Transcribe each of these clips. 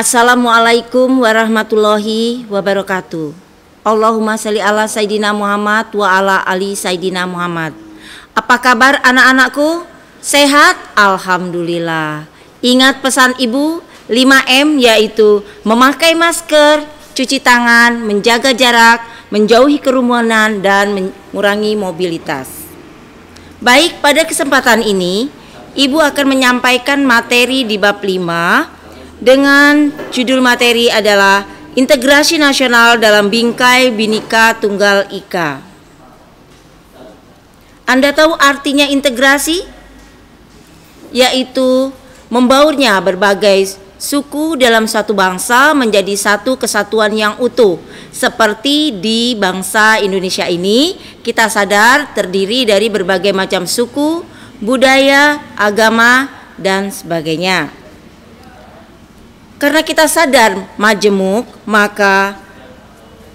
Assalamualaikum warahmatullahi wabarakatuh. Allahumma sholli ala Sayyidina Muhammad wa ala ali Sayyidina Muhammad. Apa kabar anak-anakku? Sehat? Alhamdulillah. Ingat pesan ibu 5M, yaitu memakai masker, cuci tangan, menjaga jarak, menjauhi kerumunan, dan mengurangi mobilitas. Baik, pada kesempatan ini ibu akan menyampaikan materi di bab 5 dengan judul materi adalah Integrasi Nasional dalam Bingkai Bhinneka Tunggal Ika. Anda tahu artinya integrasi? Yaitu membaurnya berbagai suku dalam satu bangsa menjadi satu kesatuan yang utuh. Seperti di bangsa Indonesia ini, kita sadar terdiri dari berbagai macam suku, budaya, agama, dan sebagainya. Karena kita sadar majemuk, maka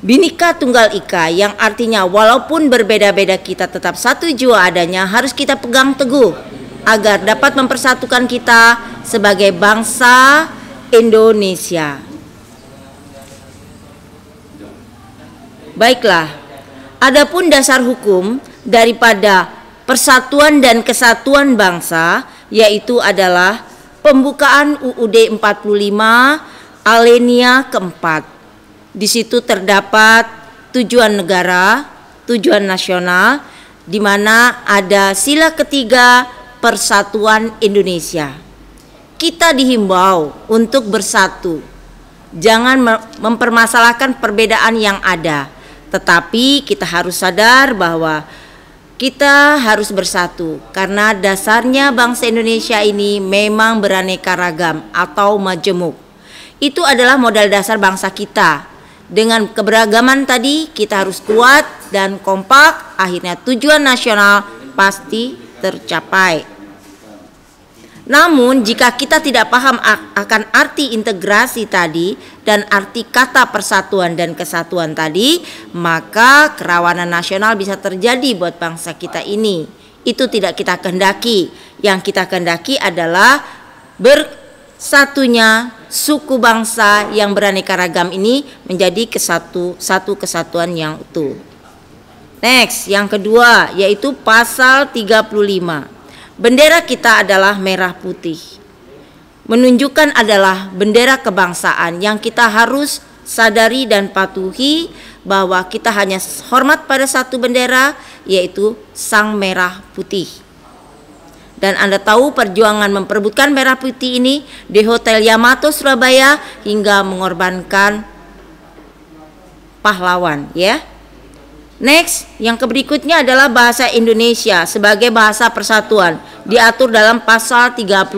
Bhinneka Tunggal Ika yang artinya walaupun berbeda-beda kita tetap satu jua adanya harus kita pegang teguh agar dapat mempersatukan kita sebagai bangsa Indonesia. Baiklah, adapun dasar hukum daripada persatuan dan kesatuan bangsa yaitu adalah pembukaan UUD 45 alinea keempat. Di situ terdapat tujuan negara, tujuan nasional, di mana ada sila ketiga persatuan Indonesia. Kita dihimbau untuk bersatu. Jangan mempermasalahkan perbedaan yang ada, tetapi kita harus sadar bahwa kita harus bersatu karena dasarnya bangsa Indonesia ini memang beraneka ragam atau majemuk. Itu adalah modal dasar bangsa kita. Dengan keberagaman tadi kita harus kuat dan kompak, akhirnya tujuan nasional pasti tercapai. Namun jika kita tidak paham akan arti integrasi tadi dan arti kata persatuan dan kesatuan tadi, maka kerawanan nasional bisa terjadi buat bangsa kita ini. Itu tidak kita kehendaki. Yang kita kehendaki adalah bersatunya suku bangsa yang beraneka ragam ini menjadi satu kesatuan yang utuh. Next, yang kedua yaitu pasal 35. Bendera kita adalah merah putih. Menunjukkan adalah bendera kebangsaan yang kita harus sadari dan patuhi bahwa kita hanya hormat pada satu bendera yaitu sang merah putih. Dan Anda tahu perjuangan memperebutkan merah putih ini di Hotel Yamato Surabaya hingga mengorbankan pahlawan, ya. Next, yang berikutnya adalah bahasa Indonesia sebagai bahasa persatuan diatur dalam pasal 36.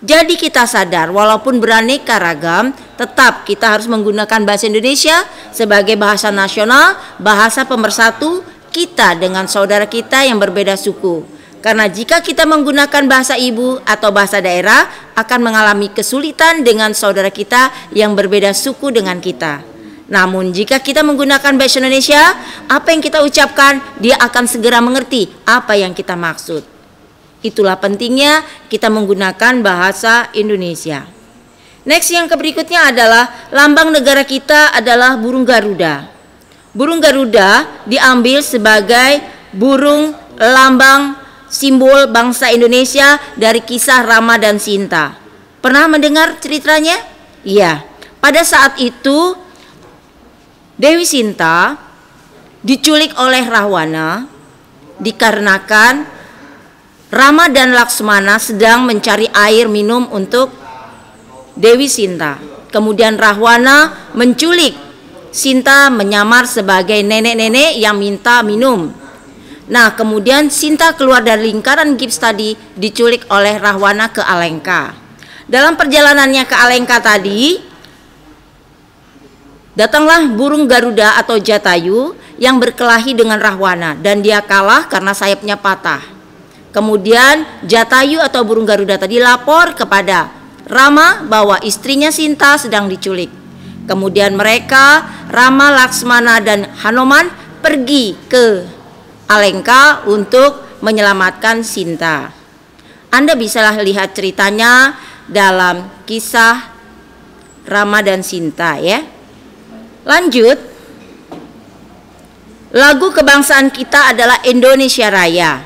Jadi kita sadar walaupun beraneka ragam, tetap kita harus menggunakan bahasa Indonesia sebagai bahasa nasional, bahasa pemersatu kita dengan saudara kita yang berbeda suku. Karena jika kita menggunakan bahasa ibu atau bahasa daerah akan mengalami kesulitan dengan saudara kita yang berbeda suku dengan kita. Namun jika kita menggunakan bahasa Indonesia, apa yang kita ucapkan dia akan segera mengerti apa yang kita maksud. Itulah pentingnya kita menggunakan bahasa Indonesia. Next, yang berikutnya adalah lambang negara kita adalah burung Garuda. Burung Garuda diambil sebagai burung lambang simbol bangsa Indonesia dari kisah Rama dan Sinta. Pernah mendengar ceritanya? Iya. Pada saat itu Dewi Sinta diculik oleh Rahwana dikarenakan Rama dan Laksmana sedang mencari air minum untuk Dewi Sinta. Kemudian Rahwana menculik Sinta menyamar sebagai nenek-nenek yang minta minum. Nah, kemudian Sinta keluar dari lingkaran gips tadi diculik oleh Rahwana ke Alengka. Dalam perjalanannya ke Alengka tadi, datanglah burung Garuda atau Jatayu yang berkelahi dengan Rahwana dan dia kalah karena sayapnya patah. Kemudian Jatayu atau burung Garuda tadi lapor kepada Rama bahwa istrinya Sinta sedang diculik. Kemudian mereka, Rama, Laksmana, dan Hanuman pergi ke Alengka untuk menyelamatkan Sinta. Anda bisa lihat ceritanya dalam kisah Rama dan Sinta ya. Lanjut. Lagu kebangsaan kita adalah Indonesia Raya.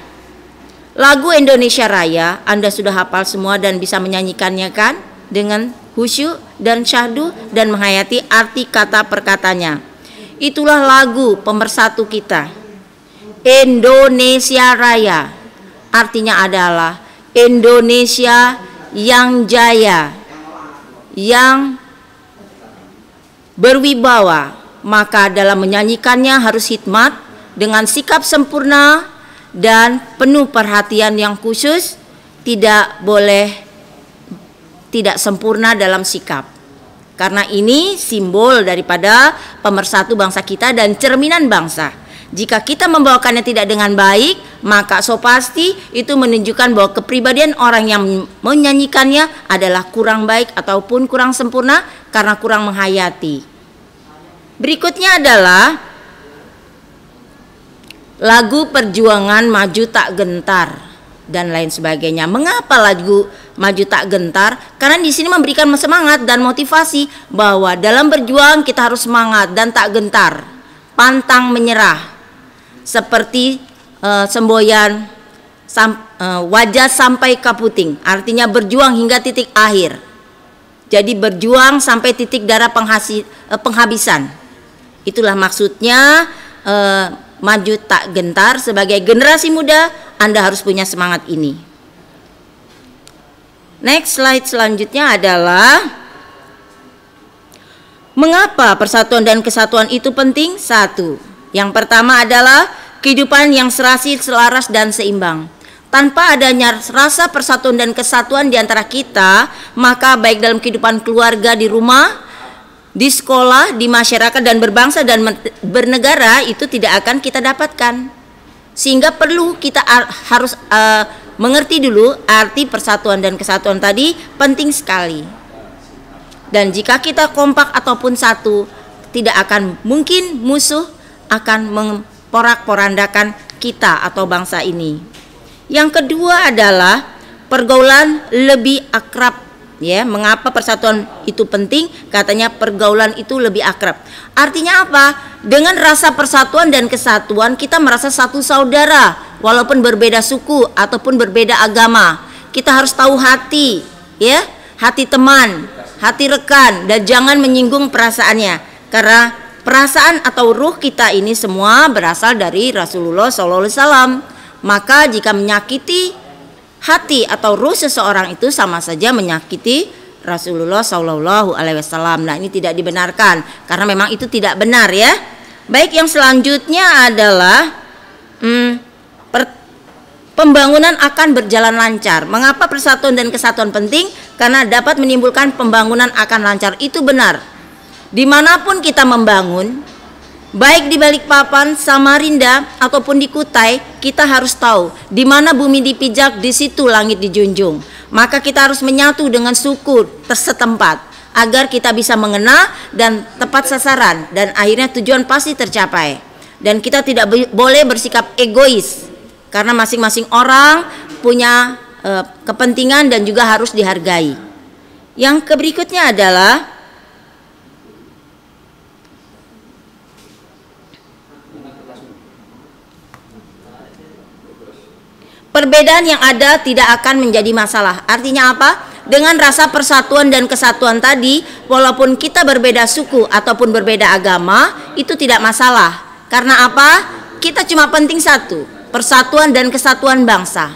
Lagu Indonesia Raya Anda sudah hafal semua dan bisa menyanyikannya kan? Dengan khusyuk dan syahdu dan menghayati arti kata perkatanya. Itulah lagu pemersatu kita. Indonesia Raya artinya adalah Indonesia yang jaya, yang berwibawa. Maka dalam menyanyikannya harus hikmat dengan sikap sempurna dan penuh perhatian yang khusus, tidak boleh tidak sempurna dalam sikap. Karena ini simbol daripada pemersatu bangsa kita dan cerminan bangsa. Jika kita membawakannya tidak dengan baik, maka so pasti itu menunjukkan bahwa kepribadian orang yang menyanyikannya adalah kurang baik ataupun kurang sempurna karena kurang menghayati. Berikutnya adalah lagu perjuangan maju tak gentar dan lain sebagainya. Mengapa lagu maju tak gentar? Karena di sini memberikan semangat dan motivasi bahwa dalam berjuang kita harus semangat dan tak gentar, pantang menyerah. Seperti semboyan wajah sampai kaputing, artinya berjuang hingga titik akhir. Jadi berjuang sampai titik darah penghabisan. Itulah maksudnya maju tak gentar. Sebagai generasi muda Anda harus punya semangat ini. Next slide selanjutnya adalah mengapa persatuan dan kesatuan itu penting? Satu, yang pertama adalah kehidupan yang serasi, selaras dan seimbang. Tanpa adanya rasa persatuan dan kesatuan di antara kita, maka baik dalam kehidupan keluarga, di rumah, di sekolah, di masyarakat dan berbangsa dan bernegara itu tidak akan kita dapatkan. Sehingga perlu kita harus mengerti dulu arti persatuan dan kesatuan tadi penting sekali. Dan jika kita kompak ataupun satu, tidak akan mungkin musuh akan memporak-porandakan kita atau bangsa ini. Yang kedua adalah pergaulan lebih akrab. Ya, mengapa persatuan itu penting? Katanya pergaulan itu lebih akrab. Artinya apa? Dengan rasa persatuan dan kesatuan kita merasa satu saudara, walaupun berbeda suku ataupun berbeda agama. Kita harus tahu hati, ya, hati teman, hati rekan, dan jangan menyinggung perasaannya. Karena perasaan atau ruh kita ini semua berasal dari Rasulullah SAW. Maka jika menyakiti hati atau ruh seseorang itu sama saja menyakiti Rasulullah SAW. Nah, ini tidak dibenarkan karena memang itu tidak benar ya. Baik, yang selanjutnya adalah pembangunan akan berjalan lancar. Mengapa persatuan dan kesatuan penting? Karena dapat menimbulkan pembangunan akan lancar. Itu benar. Dimanapun kita membangun, baik di Balikpapan, Samarinda ataupun di Kutai, kita harus tahu di mana bumi dipijak, di situ langit dijunjung. Maka kita harus menyatu dengan suku setempat agar kita bisa mengena dan tepat sasaran dan akhirnya tujuan pasti tercapai. Dan kita tidak boleh bersikap egois karena masing-masing orang punya kepentingan dan juga harus dihargai. Yang berikutnya adalah perbedaan yang ada tidak akan menjadi masalah. Artinya apa? Dengan rasa persatuan dan kesatuan tadi, walaupun kita berbeda suku ataupun berbeda agama, itu tidak masalah. Karena apa? Kita cuma penting satu, persatuan dan kesatuan bangsa.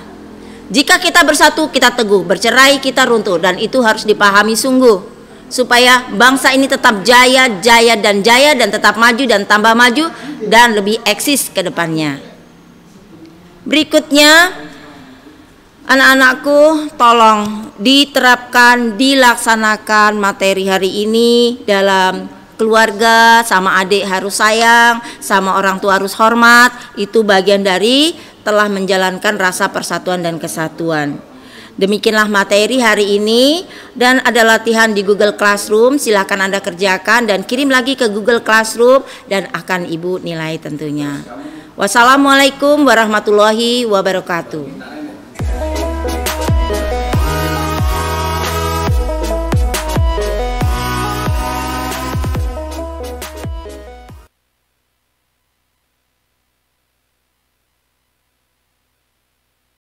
Jika kita bersatu, kita teguh, bercerai, kita runtuh. Dan itu harus dipahami sungguh, supaya bangsa ini tetap jaya dan tetap maju dan tambah maju dan lebih eksis ke depannya. Berikutnya, anak-anakku, tolong diterapkan, dilaksanakan materi hari ini dalam keluarga. Sama adik harus sayang, sama orang tua harus hormat. Itu bagian dari telah menjalankan rasa persatuan dan kesatuan. Demikianlah materi hari ini, dan ada latihan di Google Classroom. Silahkan Anda kerjakan dan kirim lagi ke Google Classroom dan akan Ibu nilai tentunya. Wassalamualaikum warahmatullahi wabarakatuh.